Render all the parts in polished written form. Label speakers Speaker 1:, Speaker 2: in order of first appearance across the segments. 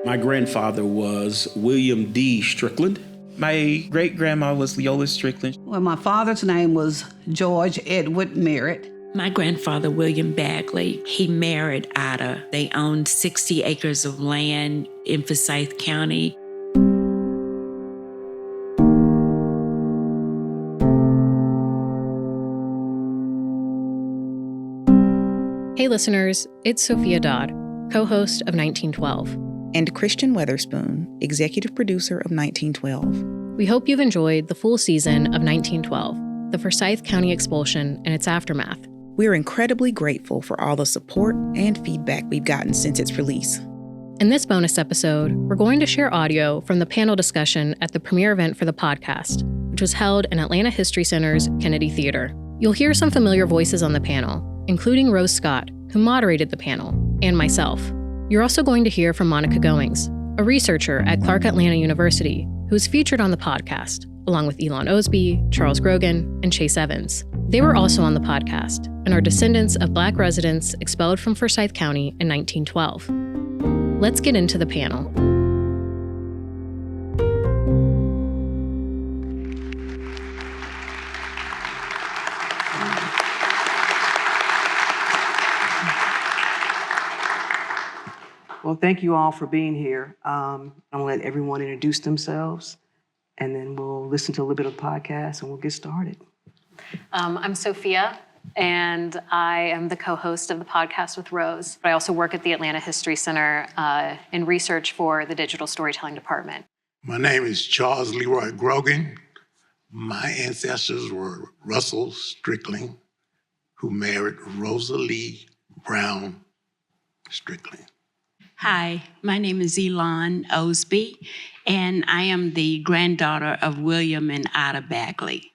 Speaker 1: My grandfather was William D. Strickland.
Speaker 2: My great-grandma was Leola Strickland.
Speaker 3: Well, my father's name was George Edward Merritt.
Speaker 4: My grandfather, William Bagley, he married Ida. They owned 60 acres of land in Forsyth County.
Speaker 5: Hey listeners, it's Sophia Dodd, co-host of 1912.
Speaker 6: And Christian Weatherspoon, executive producer of 1912.
Speaker 5: We hope you've enjoyed the full season of 1912, the Forsyth County expulsion and its aftermath.
Speaker 6: We're incredibly grateful for all the support and feedback we've gotten since its release.
Speaker 5: In this bonus episode, we're going to share audio from the panel discussion at the premiere event for the podcast, which was held in Atlanta History Center's Kennedy Theater. You'll hear some familiar voices on the panel, including Rose Scott, who moderated the panel, and myself. You're also going to hear from Monica Goings, a researcher at Clark Atlanta University, who was featured on the podcast, along with Elon Osby, Charles Grogan, and Chase Evans. They were also on the podcast and are descendants of Black residents expelled from Forsyth County in 1912. Let's get into the panel.
Speaker 7: Well, thank you all for being here. I'm gonna let everyone introduce themselves, and then we'll listen to a little bit of the podcast and we'll get started.
Speaker 8: I'm Sophia, and I am the co-host of the podcast with Rose. I also work at the Atlanta History Center in research for the Digital Storytelling Department.
Speaker 9: My name is Charles Leroy Grogan. My ancestors were Russell Strickland, who married Rosalie Brown Strickland.
Speaker 10: Hi, my name is Elon Osby, and I am the granddaughter of William and Ida Bagley.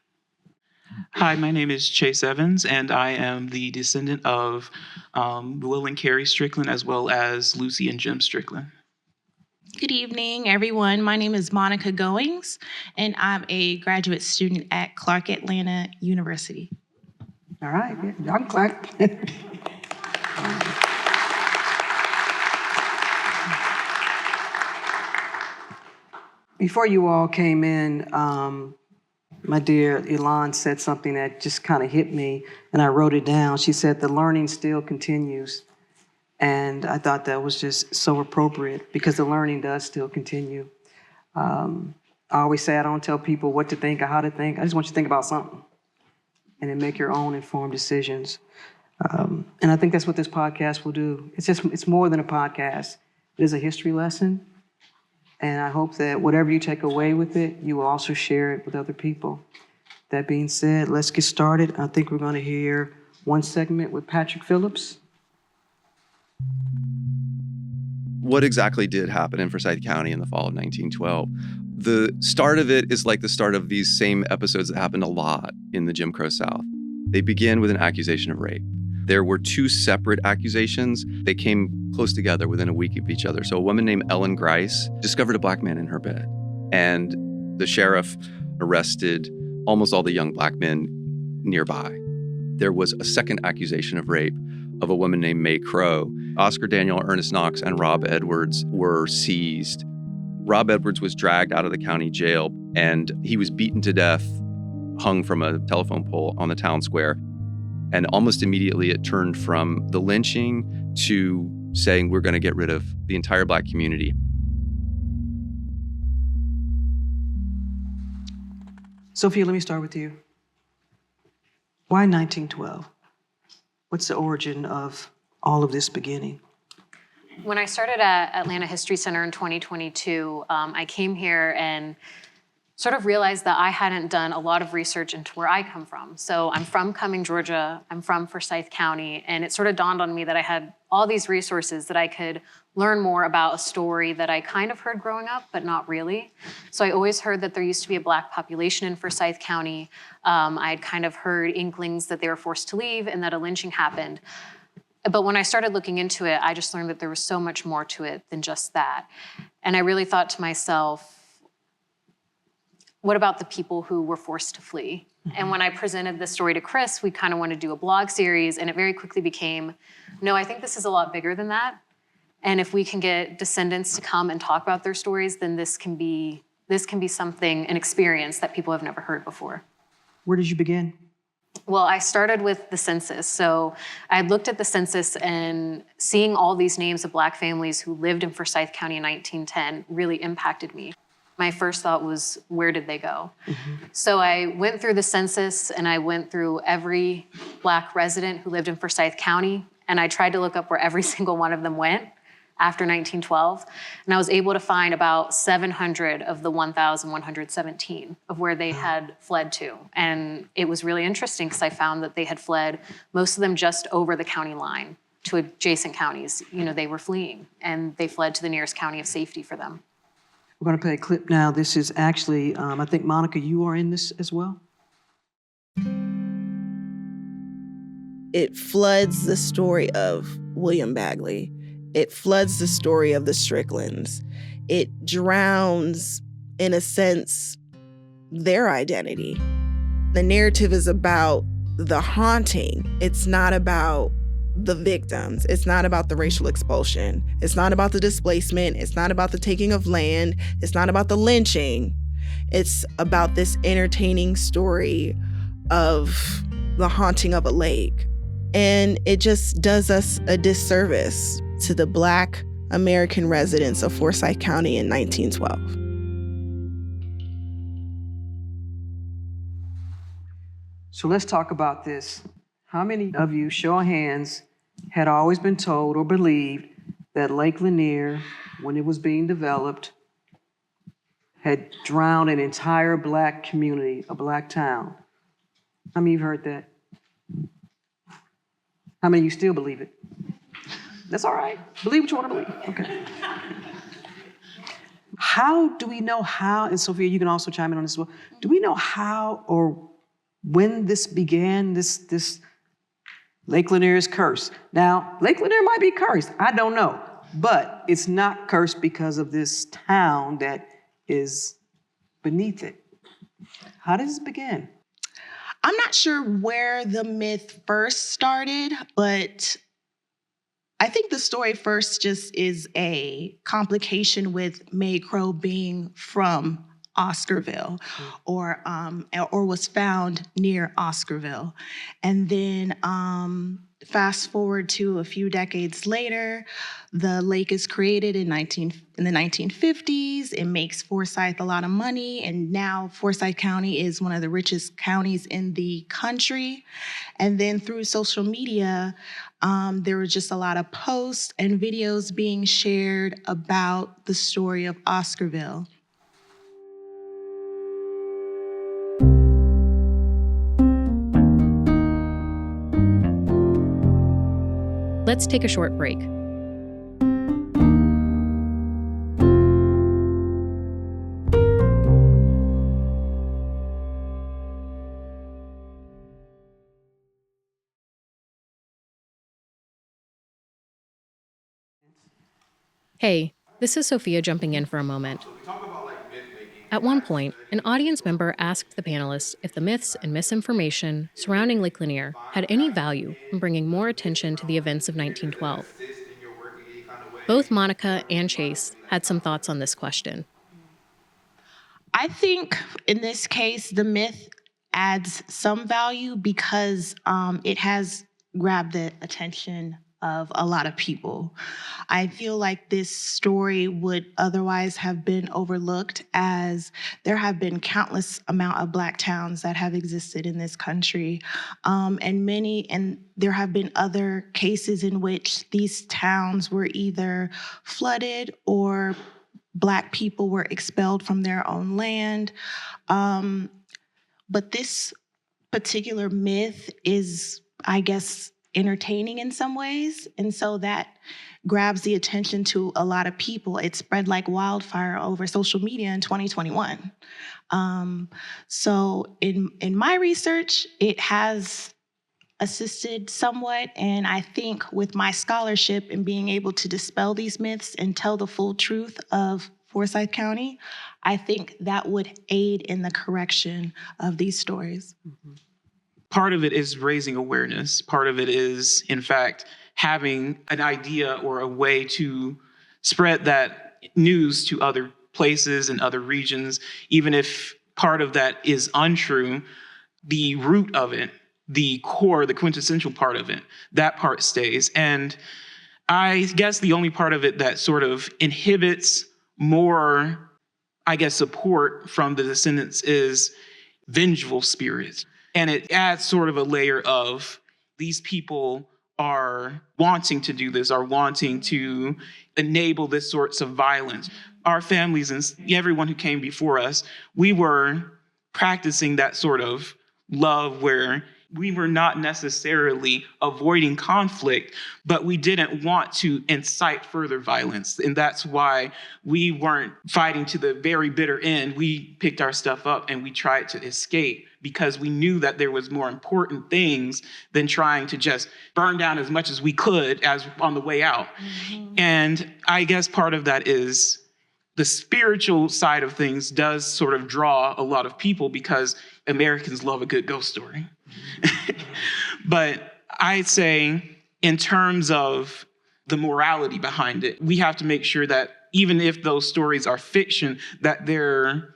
Speaker 2: Hi, my name is Chase Evans, and I am the descendant of Will and Carrie Strickland, as well as Lucy and Jim Strickland.
Speaker 11: Good evening, everyone. My name is Monica Goings, and I'm a graduate student at Clark Atlanta University.
Speaker 7: All right, y'all can clap. Before you all came in, my dear Elon said something that just kind of hit me, and I wrote it down. She said, "The learning still continues." And I thought that was just so appropriate because the learning does still continue. I always say I don't tell people what to think or how to think. I just want you to think about something and then make your own informed decisions. And I think that's what this podcast will do. It's more than a podcast. It is a history lesson. And I hope that whatever you take away with it, you will also share it with other people. That being said, let's get started. I think we're going to hear one segment with Patrick Phillips.
Speaker 12: What exactly did happen in Forsyth County in the fall of 1912? The start of it is like the start of these same episodes that happened a lot in the Jim Crow South. They begin with an accusation of rape. There were two separate accusations. They came close together within a week of each other. So a woman named Ellen Grice discovered a black man in her bed. And the sheriff arrested almost all the young black men nearby. There was a second accusation of rape of a woman named Mae Crow. Oscar Daniel, Ernest Knox, and Rob Edwards were seized. Rob Edwards was dragged out of the county jail, and he was beaten to death, hung from a telephone pole on the town square. And almost immediately it turned from the lynching to saying we're going to get rid of the entire black community.
Speaker 7: Sophia, let me start with you. Why 1912? What's the origin of all of this beginning?
Speaker 8: When I started at Atlanta History Center in 2022, I came here and sort of realized that I hadn't done a lot of research into where I come from. So I'm from Cumming, Georgia. I'm from Forsyth County. And it sort of dawned on me that I had all these resources that I could learn more about a story that I kind of heard growing up, but not really. So I always heard that there used to be a black population in Forsyth County. I had kind of heard inklings that they were forced to leave and that a lynching happened. But when I started looking into it, I just learned that there was so much more to it than just that. And I really thought to myself, what about the people who were forced to flee? Mm-hmm. And when I presented this story to Chris, we kind of wanted to do a blog series, and it very quickly became, no, I think this is a lot bigger than that. And if we can get descendants to come and talk about their stories, then this can be something, an experience that people have never heard before.
Speaker 7: Where did you begin?
Speaker 8: Well, I started with the census. So I looked at the census, and seeing all these names of Black families who lived in Forsyth County in 1910 really impacted me. My first thought was, where did they go? So I went through the census, and I went through every Black resident who lived in Forsyth County, and I tried to look up where every single one of them went after 1912. And I was able to find about 700 of the 1,117 of where they had fled to. And it was really interesting because I found that they had fled, most of them just over the county line to adjacent counties. You know, they were fleeing, and they fled to the nearest county of safety for them.
Speaker 7: We're going to play a clip now. This is actually, I think, Monica, you are in this as well?
Speaker 13: It floods the story of William Bagley. It floods the story of the Stricklands. It drowns, in a sense, their identity. The narrative is about the haunting. It's not about the victims. It's not about the racial expulsion. It's not about the displacement. It's not about the taking of land. It's not about the lynching. It's about this entertaining story of the haunting of a lake. And it just does us a disservice to the Black American residents of Forsyth County in 1912.
Speaker 7: So let's talk about this. How many of you, show of hands, had always been told or believed that Lake Lanier, when it was being developed, had drowned an entire Black community, a Black town? How many of you heard that? How many of you still believe it? That's all right. Believe what you want to believe. Okay. How do we know how, and Sophia, you can also chime in on this as well. Do we know how or when this began, this Lake Lanier's curse? Now, Lake Lanier might be cursed. I don't know. But it's not cursed because of this town that is beneath it. How does it begin?
Speaker 11: I'm not sure where the myth first started, but I think the story first just is a complication with May Crow being from Oscarville, or was found near Oscarville. And then fast forward to a few decades later, the lake is created in the 1950s. It makes Forsyth a lot of money, and now Forsyth County is one of the richest counties in the country. And then through social media, there were just a lot of posts and videos being shared about the story of Oscarville.
Speaker 5: Let's take a short break. Hey, this is Sophia jumping in for a moment. At one point, an audience member asked the panelists if the myths and misinformation surrounding Lake Lanier had any value in bringing more attention to the events of 1912. Both Monica and Chase had some thoughts on this question.
Speaker 11: I think in this case, the myth adds some value because it has grabbed the attention of a lot of people. I feel like this story would otherwise have been overlooked, as there have been countless amount of Black towns that have existed in this country. And there have been other cases in which these towns were either flooded or Black people were expelled from their own land. But this particular myth is, I guess, entertaining in some ways. And so that grabs the attention to a lot of people. It spread like wildfire over social media in 2021. So in my research, it has assisted somewhat. And I think with my scholarship and being able to dispel these myths and tell the full truth of Forsyth County, I think that would aid in the correction of these stories.
Speaker 2: Part of it is raising awareness. Part of it is, in fact, having an idea or a way to spread that news to other places and other regions, even if part of that is untrue, the root of it, the core, the quintessential part of it, that part stays. And I guess the only part of it that sort of inhibits more, support from the descendants is vengeful spirits. And it adds sort of a layer of these people are wanting to do this, are wanting to enable this sorts of violence. Our families and everyone who came before us, we were practicing that sort of love where we were not necessarily avoiding conflict, but we didn't want to incite further violence. And that's why we weren't fighting to the very bitter end. We picked our stuff up and we tried to escape because we knew that there was more important things than trying to just burn down as much as we could as on the way out. Mm-hmm. And I guess part of that is the spiritual side of things does sort of draw a lot of people because Americans love a good ghost story. But I'd say in terms of the morality behind it, we have to make sure that even if those stories are fiction, that they're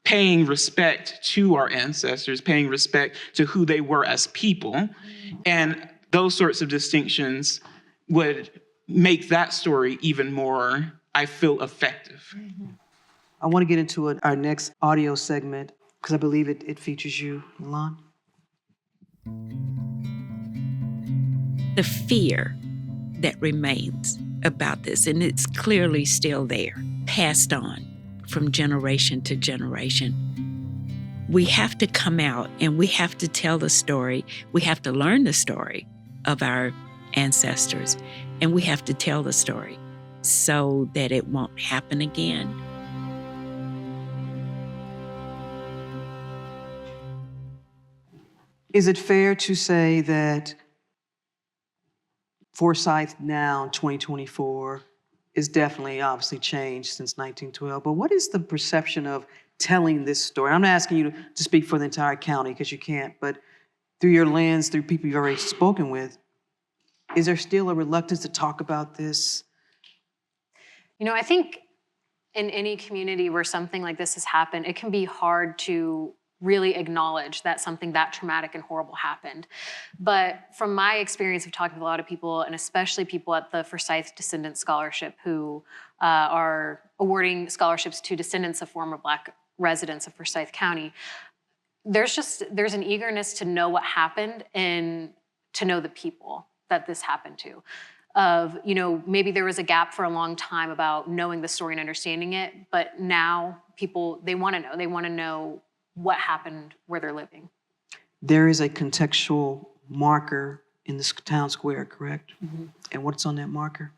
Speaker 2: paying respect to our ancestors, paying respect to who they were as people. And those sorts of distinctions would make that story even more, I feel, effective.
Speaker 7: I want to get into our next audio segment because I believe it features you, Elon.
Speaker 4: The fear that remains about this, and it's clearly still there, passed on from generation to generation. We have to come out and we have to tell the story. We have to learn the story of our ancestors, and we have to tell the story so that it won't happen again.
Speaker 7: Is it fair to say that Forsyth now, 2024, is definitely obviously changed since 1912, but what is the perception of telling this story? I'm not asking you to speak for the entire county because you can't, but through your lens, through people you've already spoken with, is there still a reluctance to talk about this?
Speaker 8: You know, I think in any community where something like this has happened, it can be hard to really acknowledge that something that traumatic and horrible happened. But from my experience of talking to a lot of people, and especially people at the Forsyth Descendants Scholarship who are awarding scholarships to descendants of former Black residents of Forsyth County, there's an eagerness to know what happened and to know the people that this happened to. Of, you know, maybe there was a gap for a long time about knowing the story and understanding it, but now people, they want to know. They want to know what happened where they're living.
Speaker 7: There is a contextual marker in this town square, correct? Mm-hmm. And what's on that marker?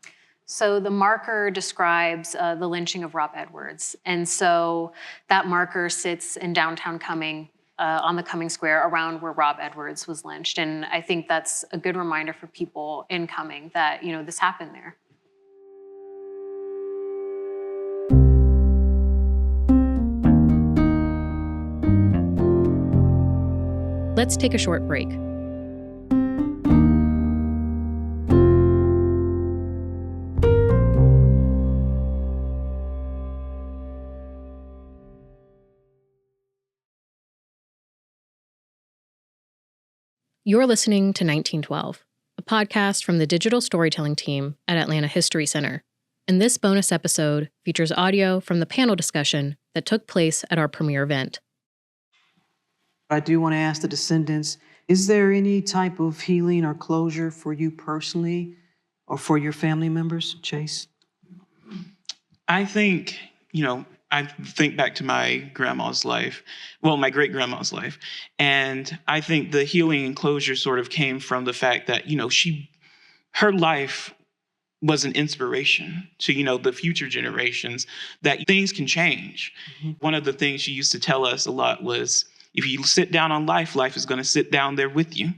Speaker 8: So the marker describes the lynching of Rob Edwards. And so that marker sits in downtown Cumming, on the Cumming Square, around where Rob Edwards was lynched. And I think that's a good reminder for people in Cumming that, you know, this happened there.
Speaker 5: Let's take a short break. You're listening to 1912, a podcast from the digital storytelling team at Atlanta History Center. And this bonus episode features audio from the panel discussion that took place at our premiere event.
Speaker 7: I do want to ask the descendants, is there any type of healing or closure for you personally or for your family members, Chase?
Speaker 2: I think, I think back to my grandma's life, my great-grandma's life. And I think the healing and closure sort of came from the fact that, her life was an inspiration to, the future generations that things can change. Mm-hmm. One of the things she used to tell us a lot was, if you sit down on life, life is going to sit down there with you.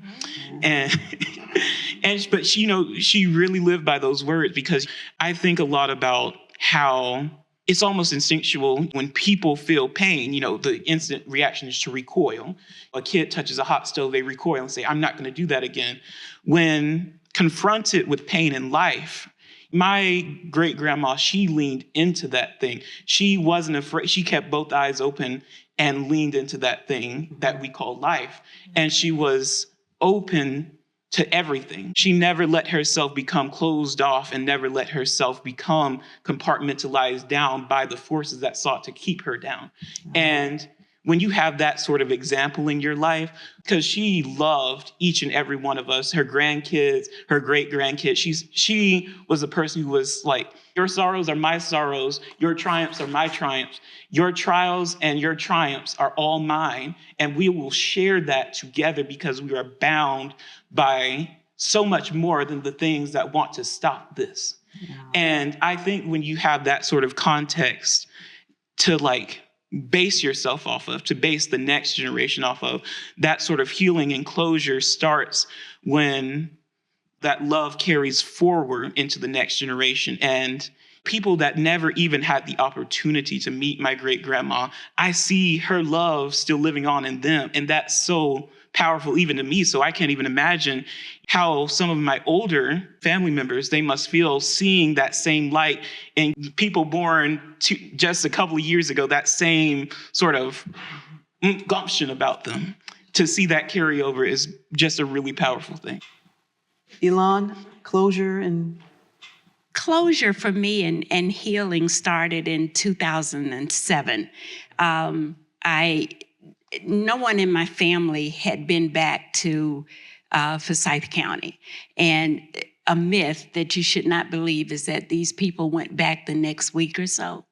Speaker 2: Mm-hmm. But she really lived by those words, because I think a lot about how it's almost instinctual when people feel pain. The instant reaction is to recoil. A kid touches a hot stove, they recoil and say, I'm not going to do that again. When confronted with pain in life, my great grandma, she leaned into that thing. She wasn't afraid. She kept both eyes open and leaned into that thing that we call life. And she was open to everything. She never let herself become closed off and never let herself become compartmentalized down by the forces that sought to keep her down. And when you have that sort of example in your life, because she loved each and every one of us, her grandkids, her great grandkids, she was a person who was like, your sorrows are my sorrows, your triumphs are my triumphs, your trials and your triumphs are all mine, and we will share that together because we are bound by so much more than the things that want to stop this. Yeah. And I think when you have that sort of context to like base yourself off of, to base the next generation off of, that sort of healing and closure starts when that love carries forward into the next generation. And people that never even had the opportunity to meet my great grandma, I see her love still living on in them. And that's so powerful even to me. So I can't even imagine how some of my older family members, they must feel seeing that same light in people born just a couple of years ago, that same sort of gumption about them. To see that carry over is just a really powerful thing.
Speaker 7: Elon, closure and...
Speaker 10: Closure for me and healing started in 2007. No one in my family had been back to Forsyth County. And a myth that you should not believe is that these people went back the next week or so,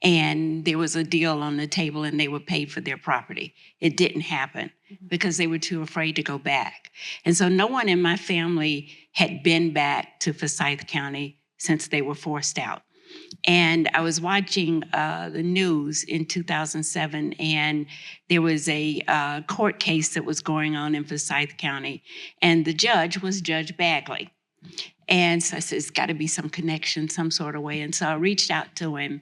Speaker 10: and there was a deal on the table and they were paid for their property. It didn't happen because they were too afraid to go back. And so no one in my family had been back to Forsyth County since they were forced out. And I was watching the news in 2007, and there was a court case that was going on in Forsyth County, and the judge was Judge Bagley. And so I said, it's got to be some connection, some sort of way. And so I reached out to him,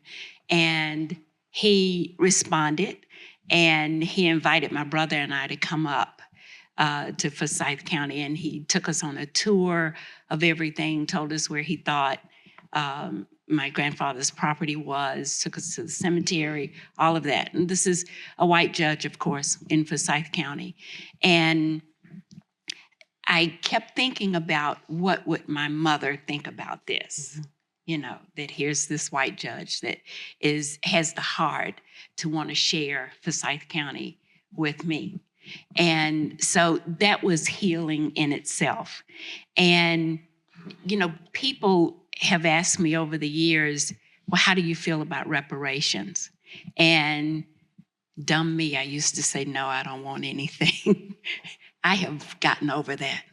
Speaker 10: and he responded, and he invited my brother and I to come up to Forsyth County, and he took us on a tour of everything, told us where he thought my grandfather's property was, took us to the cemetery, all of that. And this is a white judge, of course, in Forsyth County. And I kept thinking about what would my mother think about this? Mm-hmm. You know, that here's this white judge that has the heart to want to share Forsyth County with me. And so that was healing in itself. And, you know, people have asked me over the years, well, how do you feel about reparations? And dumb me, I used to say, no, I don't want anything. I have gotten over that.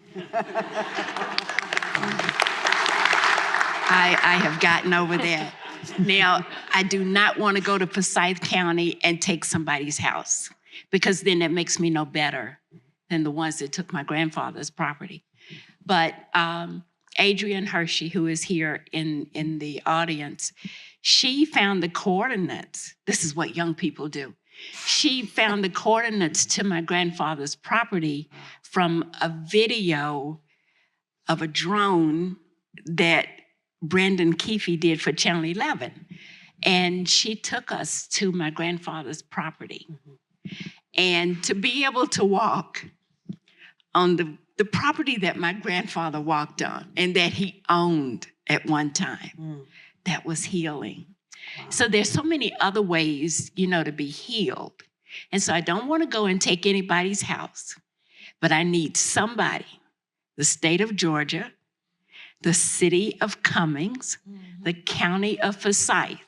Speaker 10: I have gotten over that. Now, I do not want to go to Forsyth County and take somebody's house, because then that makes me no better than the ones that took my grandfather's property. But Adrienne Hershey, who is here in the audience, she found the coordinates. This is what young people do. She found the coordinates to my grandfather's property from a video of a drone that Brendan Keefe did for Channel 11. And she took us to my grandfather's property. Mm-hmm. And to be able to walk on the property that my grandfather walked on and that he owned at one time, that was healing. Wow. So there's so many other ways, you know, to be healed. And so I don't want to go and take anybody's house, but I need somebody, the state of Georgia, the city of Cummings, the county of Forsyth,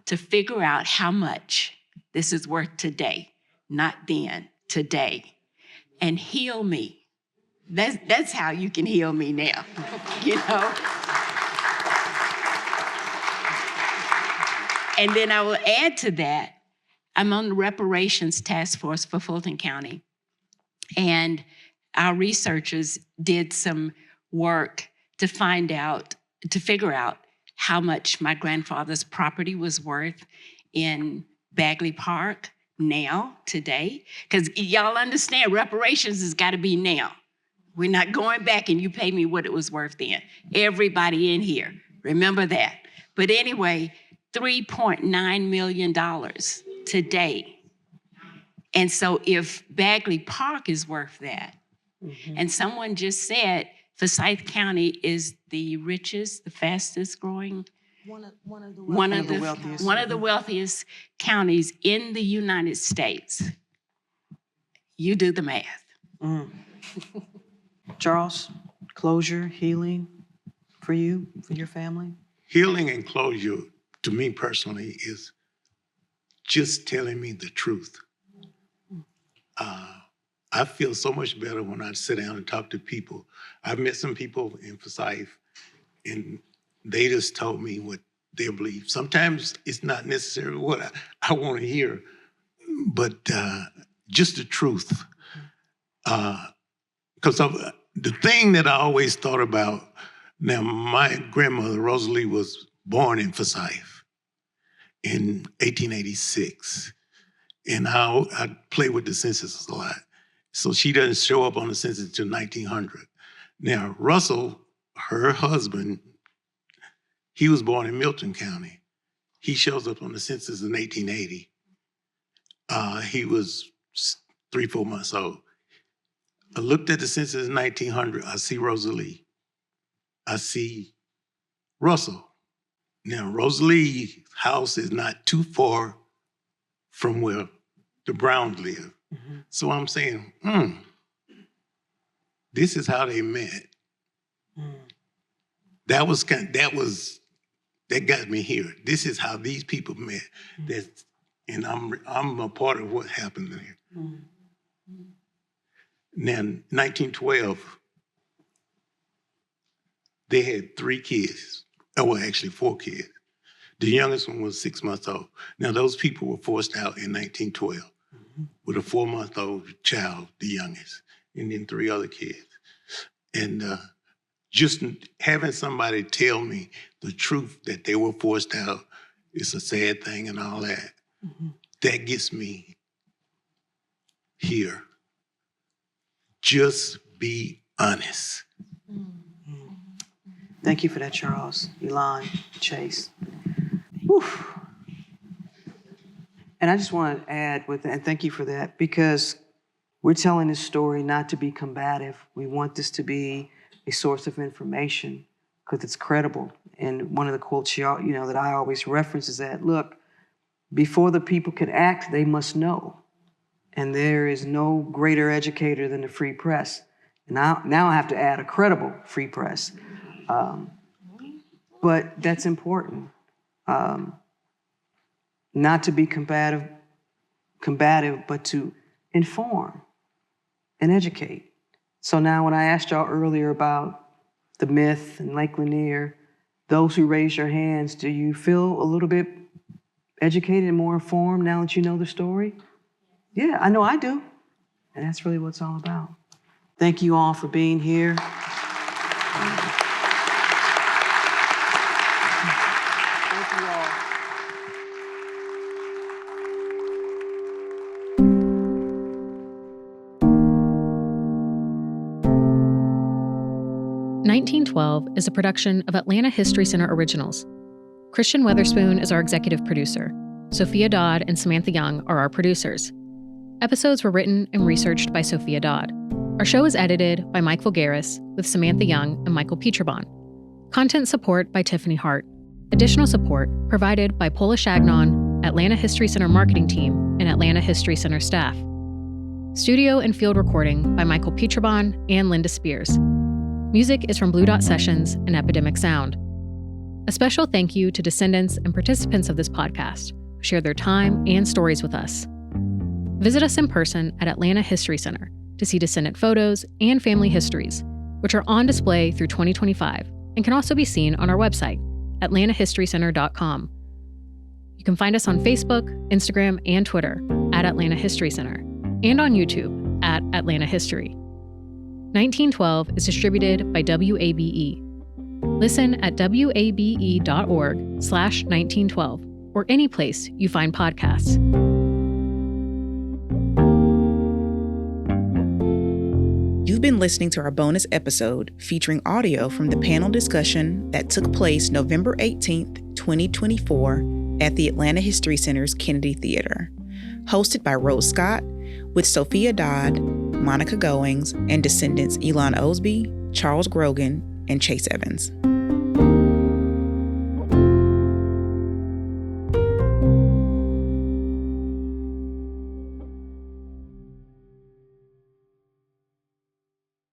Speaker 10: to figure out how much this is worth today, not then, today, and heal me. That's how you can heal me now, you know? And then I will add to that, I'm on the reparations task force for Fulton County. And our researchers did some work to figure out how much my grandfather's property was worth in Bagley Park now, today. Because y'all understand, reparations has got to be now. We're not going back and you pay me what it was worth then. Everybody in here, remember that. But anyway, $3.9 million today. And so if Bagley Park is worth that, and someone just said Forsyth County is the richest, the fastest growing, one of the wealthiest counties in the United States. You do the math.
Speaker 7: Charles, closure, healing for you, for your family?
Speaker 9: Healing and closure, to me personally, is just telling me the truth. I feel so much better when I sit down and talk to people. I've met some people in Forsyth, and they just told me what they believe. Sometimes it's not necessarily what I want to hear, but just the truth. Because the thing that I always thought about, now my grandmother, Rosalie, was born in Forsyth in 1886. And I play with the census a lot. So she doesn't show up on the census until 1900. Now, Russell, her husband, he was born in Milton County. He shows up on the census in 1880. He was 3-4 months old. I looked at the census in 1900. I see Rosalie. I see Russell. Now, Rosalie's house is not too far from where the Browns live. So I'm saying, this is how they met. That got me here. This is how these people met. And I'm a part of what happened there. Now, in 1912, they had 3 kids. Well, actually 4 kids. The youngest one was 6 months old. Now, those people were forced out in 1912 with a 4-month-old child, the youngest, and then 3 other kids. And just having somebody tell me the truth that they were forced out, it's a sad thing and all that, that gets me here. Just be honest.
Speaker 7: Thank you for that, Charles, Elon, Chase. Whew. And I just want to add with that, and thank you for that, because we're telling this story not to be combative. We want this to be a source of information because it's credible. And one of the quotes that I always reference is that, look, before the people can act, they must know. And there is no greater educator than the free press. And now I have to add a credible free press. But that's important. Not to be combative, but to inform and educate. So now when I asked y'all earlier about the myth and Lake Lanier, those who raise your hands, do you feel a little bit educated and more informed now that you know the story? Yeah, I know I do. And that's really what it's all about. Thank you all for being here. Thank you all.
Speaker 5: "1912" is a production of Atlanta History Center Originals. Christian Weatherspoon is our executive producer. Sophia Dodd and Samantha Young are our producers. Episodes were written and researched by Sophia Dodd. Our show is edited by Mike Voulgaris with Samantha Young and Michael Petrobon. Content support by Tiffany Hart. Additional support provided by Paula Shagnon, Atlanta History Center marketing team, and Atlanta History Center staff. Studio and field recording by Michael Petrobon and Linda Spears. Music is from Blue Dot Sessions and Epidemic Sound. A special thank you to descendants and participants of this podcast who shared their time and stories with us. Visit us in person at Atlanta History Center to see descendant photos and family histories, which are on display through 2025 and can also be seen on our website, atlantahistorycenter.com. You can find us on Facebook, Instagram, and Twitter at Atlanta History Center, and on YouTube at Atlanta History. 1912 is distributed by WABE. Listen at wabe.org/1912 or any place you find podcasts.
Speaker 6: You've been listening to our bonus episode featuring audio from the panel discussion that took place November 18th, 2024 at the Atlanta History Center's Kennedy Theater, hosted by Rose Scott with Sophia Dodd, Monica Goings, and descendants Elon Osby, Charles Grogan, and Chase Evans.